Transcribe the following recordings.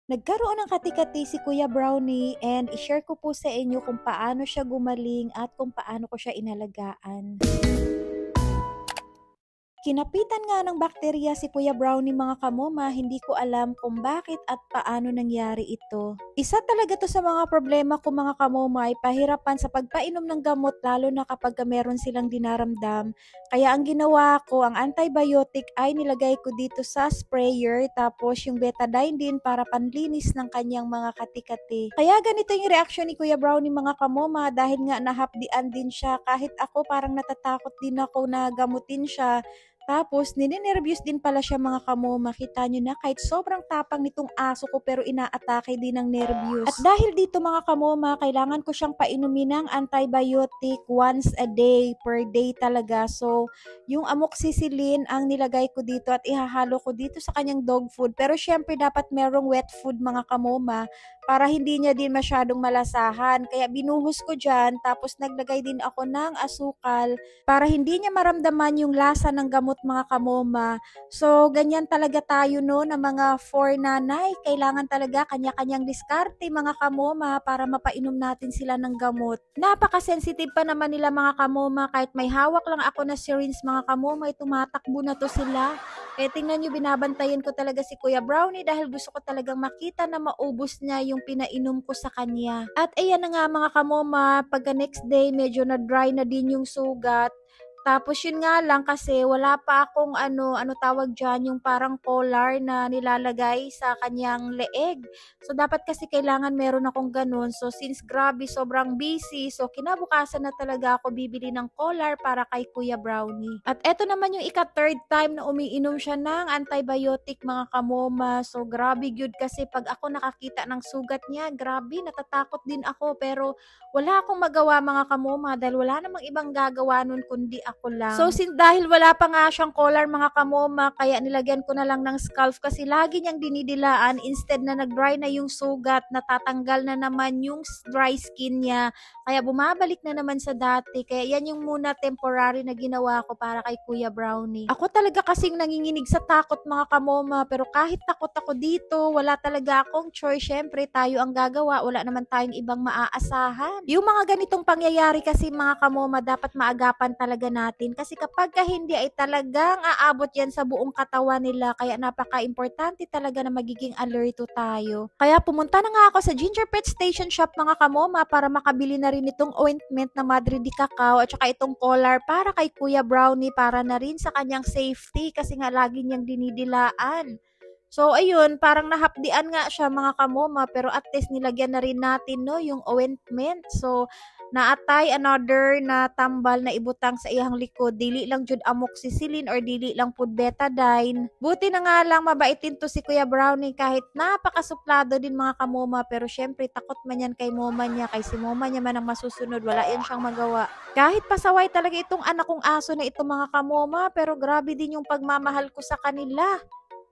Nagkaroon ng kati-kati si Kuya Brownie and i-share ko po sa inyo kung paano siya gumaling at kung paano ko siya inalagaan. Kinapitan nga ng bakterya si Kuya Brownie mga kamoma, hindi ko alam kung bakit at paano nangyari ito. Isa talaga to sa mga problema ko mga kamoma ay pahirapan sa pagpainom ng gamot lalo na kapag meron silang dinaramdam. Kaya ang ginawa ko, ang antibiotic ay nilagay ko dito sa sprayer tapos yung betadine din para panlinis ng kanyang mga kati-kati. Kaya ganito yung reaksyon ni Kuya Brownie mga kamoma dahil nga nahapdian din siya kahit ako parang natatakot din ako na gamutin siya. Tapos, ninenervyos din pala siya mga kamo. Makita nyo na kahit sobrang tapang nitong aso ko pero inaatake din ng nervyos. At dahil dito mga kamoma, kailangan ko siyang painumin ng antibiotic once a day, per day talaga. So, yung amoxicillin ang nilagay ko dito at ihahalo ko dito sa kanyang dog food. Pero syempre dapat merong wet food mga kamoma para hindi niya din masyadong malasahan. Kaya binuhos ko dyan, tapos naglagay din ako ng asukal para hindi niya maramdaman yung lasa ng gamot mga kamoma. So, ganyan talaga tayo no na mga for nanay. Kailangan talaga kanya-kanyang diskarte mga kamoma para mapainom natin sila ng gamot. Napaka-sensitive pa naman nila mga kamoma. Kahit may hawak lang ako na syringe mga kamoma, tumatakbo na to sila. Eh, tingnan nyo, binabantayan ko talaga si Kuya Brownie dahil gusto ko talagang makita na maubos niya yung pinainom ko sa kanya. At ayan na nga mga kamoma, pagka next day medyo na dry na din yung sugat. Tapos yun nga lang kasi wala pa akong ano tawag dyan, yung parang collar na nilalagay sa kanyang leeg. So dapat kasi kailangan meron akong ganun. So since grabe sobrang busy, so kinabukasan na talaga ako bibili ng collar para kay Kuya Brownie. At eto naman yung ika-third time na umiinom siya ng antibiotic mga kamoma. So grabe good kasi pag ako nakakita ng sugat niya, grabe natatakot din ako pero wala akong magawa mga kamoma dahil wala namang ibang gagawa nun kundi ako lang. So, dahil wala pa nga siyang collar mga kamoma, kaya nilagyan ko na lang ng scarf kasi lagi niyang dinidilaan instead na nag-dry na yung sugat, natatanggal na naman yung dry skin niya. Kaya bumabalik na naman sa dati. Kaya yan yung muna temporary na ginawa ko para kay Kuya Brownie. Ako talaga kasing nanginginig sa takot mga kamoma, pero kahit takot ako dito, wala talaga akong choice. Syempre, tayo ang gagawa. Wala naman tayong ibang maaasahan. Yung mga ganitong pangyayari kasi mga kamoma, dapat maagapan talaga natin. Kasi kapag hindi ay talagang aabot yan sa buong katawan nila. Kaya napaka-importante talaga na magiging alerto tayo. Kaya pumunta na nga ako sa Ginger Pet Station Shop mga kamoma para makabili na rin itong ointment na Madre de Cacao at saka itong collar para kay Kuya Brownie para na rin sa kanyang safety kasi nga lagi niyang dinidilaan. So, ayun, parang nahapdian nga siya mga kamoma, pero at least nilagyan na rin natin, no, yung ointment. So, naatay another na tambal na ibutang sa iyang likod. Dili lang jud amoxicillin or dili lang pud betadine. Buti na nga lang mabaitin to si Kuya Brownie kahit napakasuplado din mga kamoma. Pero syempre, takot man yan kay moma niya. Kay si moma niya man ang masusunod. Wala yan siyang magawa. Kahit pasaway talaga itong anak kong aso na ito mga kamoma, pero grabe din yung pagmamahal ko sa kanila.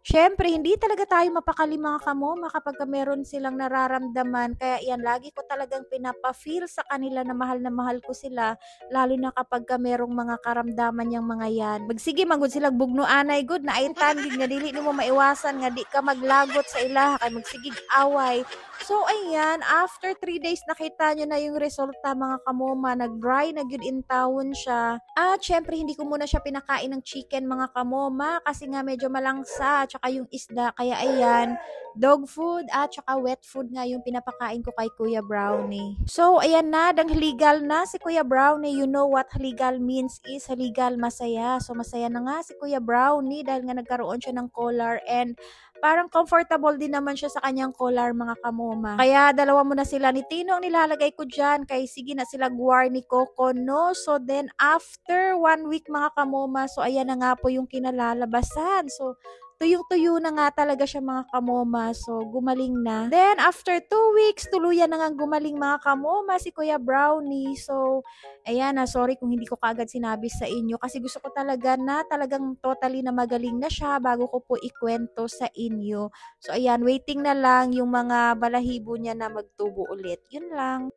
Siyempre, hindi talaga tayo mapakali mga kamoma kapag meron silang nararamdaman. Kaya yan, lagi ko talagang pinapa-feel sa kanila na mahal ko sila. Lalo na kapag merong mga karamdaman yung mga yan. Magsige, magod silang bugnoanay, good na ay tangig nga dili mo maiwasan nga di ka maglagot sa ilaha kay magsigig away. So, ayan, after 3 days nakita nyo na yung resulta mga kamoma. Nag-dry na good in town siya. At syempre, hindi ko muna siya pinakain ng chicken mga kamoma kasi nga medyo malangsa tsaka yung isda. Kaya ayan, dog food at tsaka wet food nga yung pinapakain ko kay Kuya Brownie. So, ayan na, dang haligal na si Kuya Brownie. You know what haligal means is haligal masaya. So, masaya na nga si Kuya Brownie dahil nga nagkaroon siya ng collar and parang comfortable din naman siya sa kanyang collar mga kamoma. Kaya dalawa mo na sila ni Tino ang nilalagay ko dyan. Kay sige na sila guwar ni Coco, no? So then after 1 week mga kamoma, so ayan na nga po yung kinalalabasan. So tuyong-tuyo na nga talaga siya mga kamoma. So, gumaling na. Then, after 2 weeks, tuluyan na nga gumaling mga kamoma si Kuya Brownie. So, ayan na, sorry kung hindi ko kaagad sinabi sa inyo kasi gusto ko talaga na talagang totally na magaling na siya bago ko po ikwento sa inyo. So, ayan, waiting na lang yung mga balahibo niya na magtubo ulit. Yun lang.